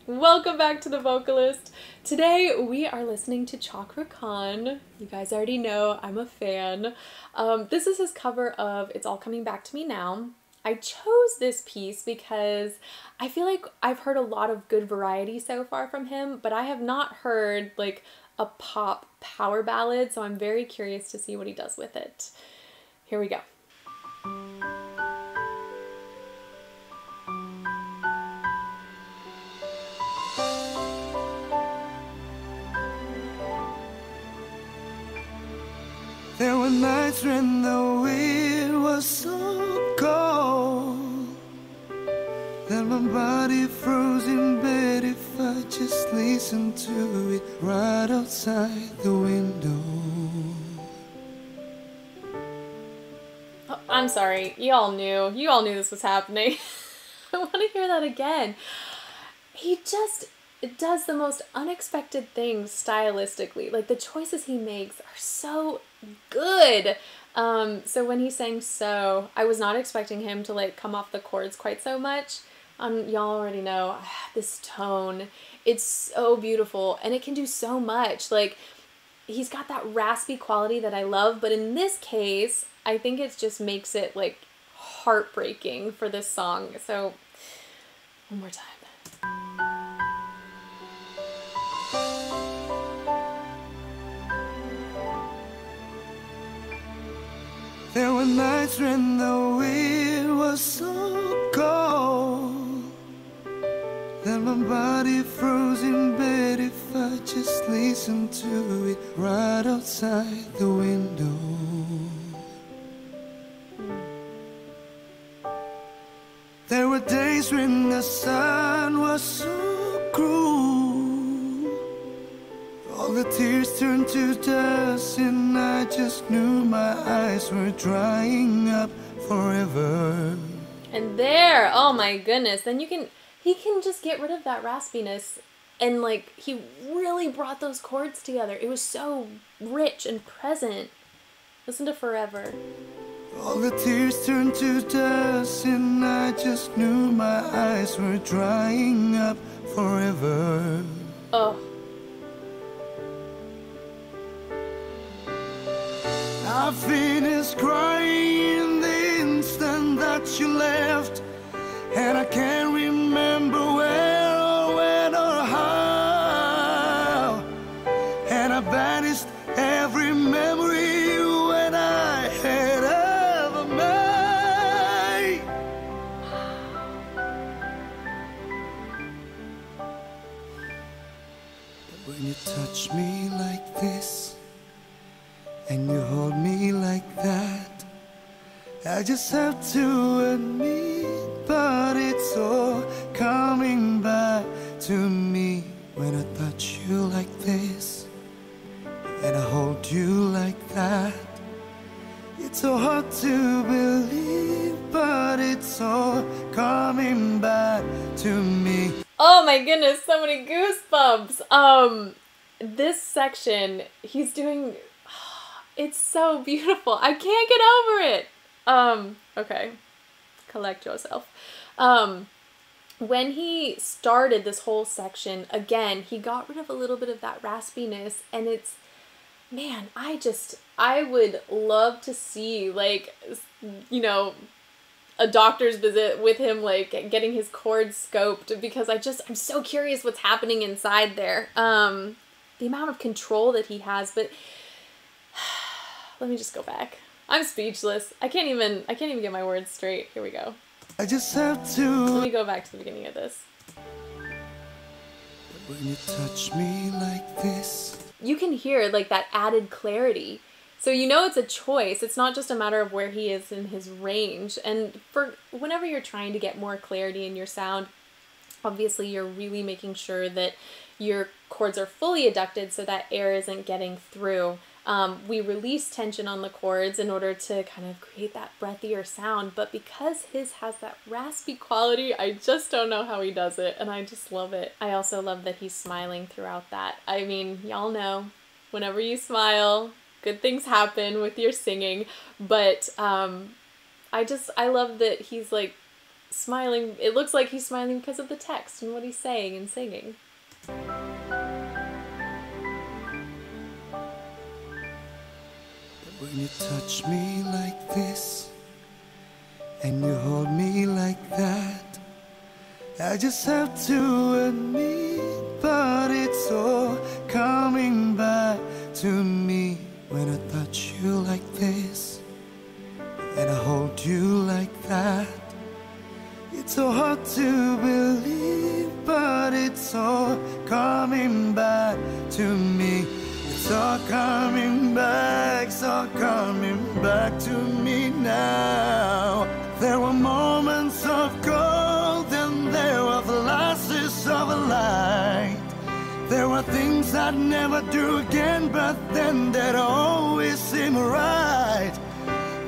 Welcome back to The Vocalist. Today we are listening to Cakra Khan. You guys already know I'm a fan. This is his cover of It's All Coming Back to Me Now. I chose this piece because I feel like I've heard a lot of good variety so far from him, but I have not heard like a pop power ballad, so I'm very curious to see what he does with it. Here we go. There were nights when the wind was so cold that my body froze in bed if I just listened to it right outside the window. Oh, I'm sorry, you all knew this was happening. I want to hear that again. He just does the most unexpected things stylistically. Like the choices he makes are so good. So when he sang So, I was not expecting him to like come off the chords quite so much. Y'all already know this tone. It's so beautiful and it can do so much. Like he's got that raspy quality that I love, but in this case, I think it just makes it like heartbreaking for this song. So one more time. There were nights when the wind was so cold that my body froze in bed if I just listened to it right outside the window. There were days when the sun was so cruel, all the tears turned to dust, and I just knew my eyes were drying up forever. And there, oh my goodness, then he can just get rid of that raspiness, and like he really brought those chords together. It was so rich and present. Listen to Forever. All the tears turned to dust, and I just knew my eyes were drying up forever. Oh. I finished crying the instant that you left, and I can't remember where or when or how, and I banished every memory when I had ever made. But when you touch me like this and you hold me like that, I just have to admit, but it's all coming back to me. When I touch you like this and I hold you like that, it's so hard to believe, but it's all coming back to me. Oh my goodness, so many goosebumps. This section, he's doing, it's so beautiful. I can't get over it. Okay, collect yourself. When he started this whole section, again, he got rid of a little bit of that raspiness, and it's, man, I would love to see, like, you know, a doctor's visit with him, like, getting his chords scoped, because I'm so curious what's happening inside there. The amount of control that he has, but let me just go back. I'm speechless. I can't even get my words straight. Here we go. I just have to. Let me go back to the beginning of this. When you touch me like this, you can hear like that added clarity. So you know it's a choice. It's not just a matter of where he is in his range. And for whenever you're trying to get more clarity in your sound, obviously you're really making sure that your chords are fully adducted so that air isn't getting through. We release tension on the chords in order to kind of create that breathier sound, but because his has that raspy quality, I just don't know how he does it, and I just love it. I also love that he's smiling throughout that. I mean, y'all know, whenever you smile, good things happen with your singing, but I love that he's like smiling. It looks like he's smiling because of the text and what he's saying and singing. When you touch me like this and you hold me like that, I just have to admit, but it's all coming back to me. When I touch you like this and I hold you like that, it's so hard to believe, but it's all coming back to me. It's all coming back to me now. There were moments of gold and there were flashes of a light. There were things I'd never do again, but then they'd always seem right.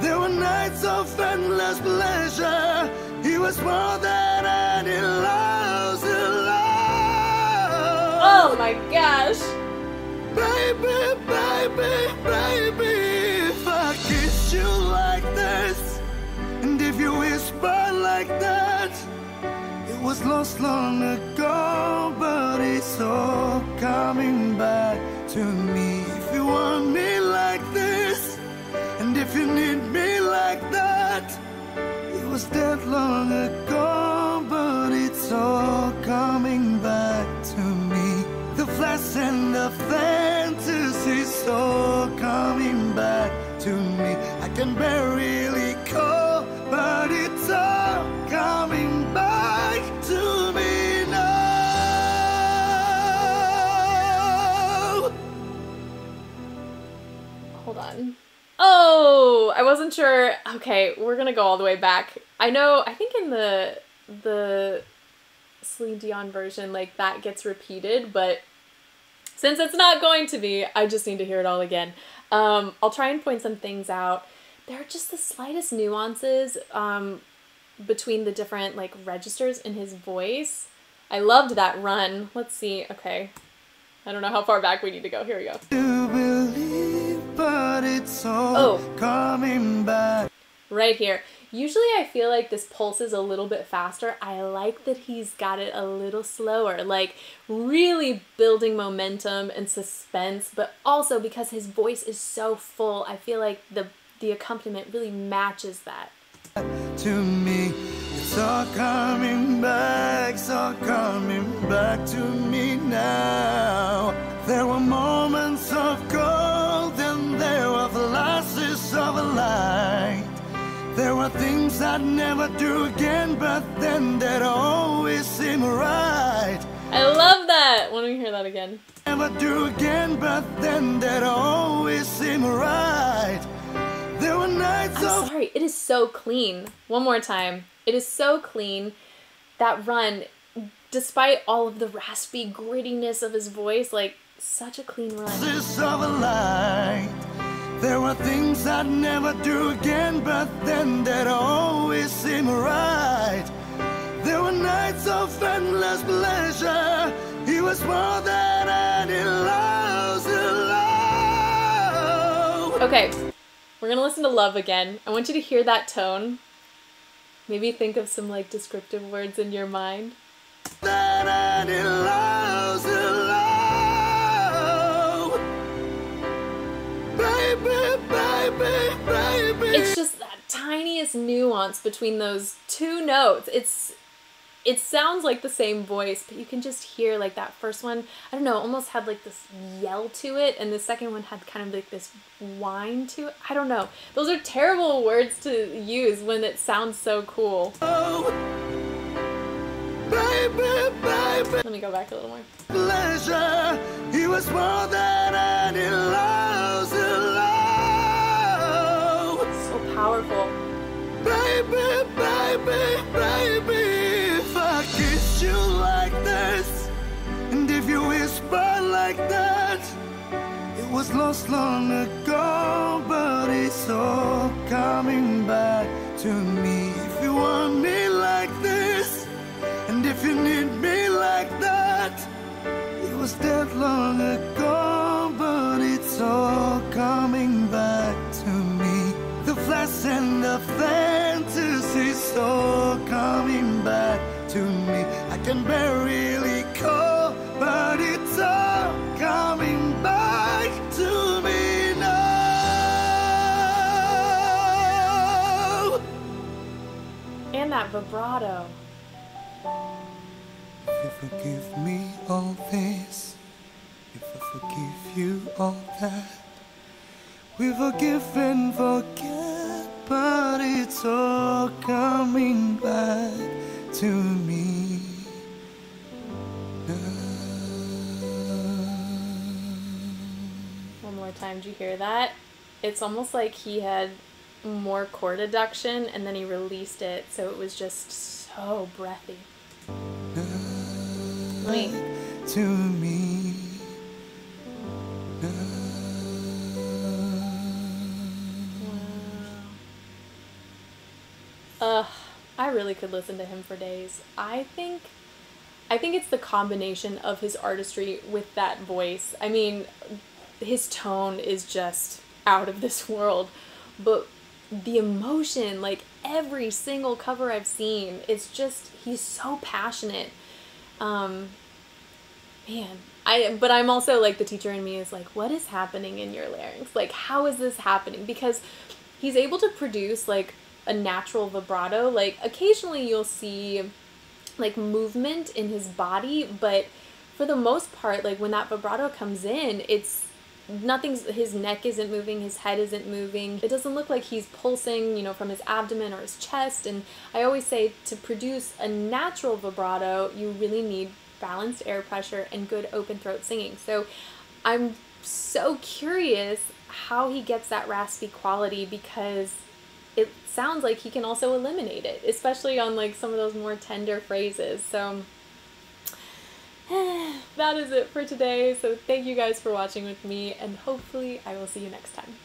There were nights of endless pleasure. He was more than any love's love. Oh my gosh. Baby, baby, baby, if I kiss you like this, and if you whisper like that, it was lost long ago, but it's all coming back to me. If you want me like this, and if you need me like that, it was dead long ago, but it's all coming back to me. The flash and the fantasy's all coming back to me. I can barely recall, but it's all coming back to me now. Hold on. Oh, I wasn't sure. Okay, we're gonna go all the way back. I think in the Celine Dion version, like, that gets repeated, but since it's not going to be, I just need to hear it all again. I'll try and point some things out. There are just the slightest nuances between the different, like, registers in his voice. I loved that run. Let's see. Okay. I don't know how far back we need to go. Here we go. To believe, but it's all coming back. Right here. Usually I feel like this pulse is a little bit faster. I like that he's got it a little slower, like really building momentum and suspense, but also because his voice is so full, I feel like the accompaniment really matches that. To me, it's all coming back to me now. There were moments of gold and there were flashes of a light. There were things I'd never do again, but then they'd always seem right. I love that! Let me hear that again. Never do again, but then they'd always seem right. There were nights I'm sorry, it is so clean. One more time. It is so clean. That run, despite all of the raspy grittiness of his voice, like, such a clean run. There were things I'd never do again, but then they'd always seem right. There were nights of endless pleasure. He was more than any love's love. Okay, we're gonna listen to Love again. I want you to hear that tone. Maybe think of some, like, descriptive words in your mind. Than any love's love. Baby, baby, baby. It's just that tiniest nuance between those two notes. It sounds like the same voice, but you can just hear, like, that first one, I don't know, almost had like this yell to it, and the second one had kind of like this whine to it. I don't know. Those are terrible words to use when it sounds so cool. Oh, baby, baby. Let me go back a little more. Pleasure, he was more than any love's love. So powerful. Baby, baby, baby, if I kiss you like this, and if you whisper like that, it was lost long ago, but it's all coming back to me. If you want me like this, and if you need me like that, it was dead long ago, but it's all coming back to me. The flash and the fantasy's all coming back to me. I can barely call, but it's all coming back to me now. And that vibrato. If you forgive me all this, if I forgive you all that, we forgive and forget, but it's all coming back to me now. One more time, did you hear that? It's almost like he had more chord adduction and then he released it, so it was just so breathy. Wait. To me I really could listen to him for days. I think it's the combination of his artistry with that voice. I mean, his tone is just out of this world, but the emotion, like every single cover I've seen, it's just, he's so passionate. Man, but I'm also like, the teacher in me is like, what is happening in your larynx? Like, how is this happening? Because he's able to produce like a natural vibrato. Like occasionally you'll see like movement in his body, but for the most part, like when that vibrato comes in, it's his neck isn't moving, his head isn't moving. It doesn't look like he's pulsing, you know, from his abdomen or his chest. And I always say, to produce a natural vibrato, you really need balanced air pressure and good open throat singing. So I'm so curious how he gets that raspy quality, because it sounds like he can also eliminate it, especially on like some of those more tender phrases. So that is it for today. So thank you guys for watching with me, and hopefully I will see you next time.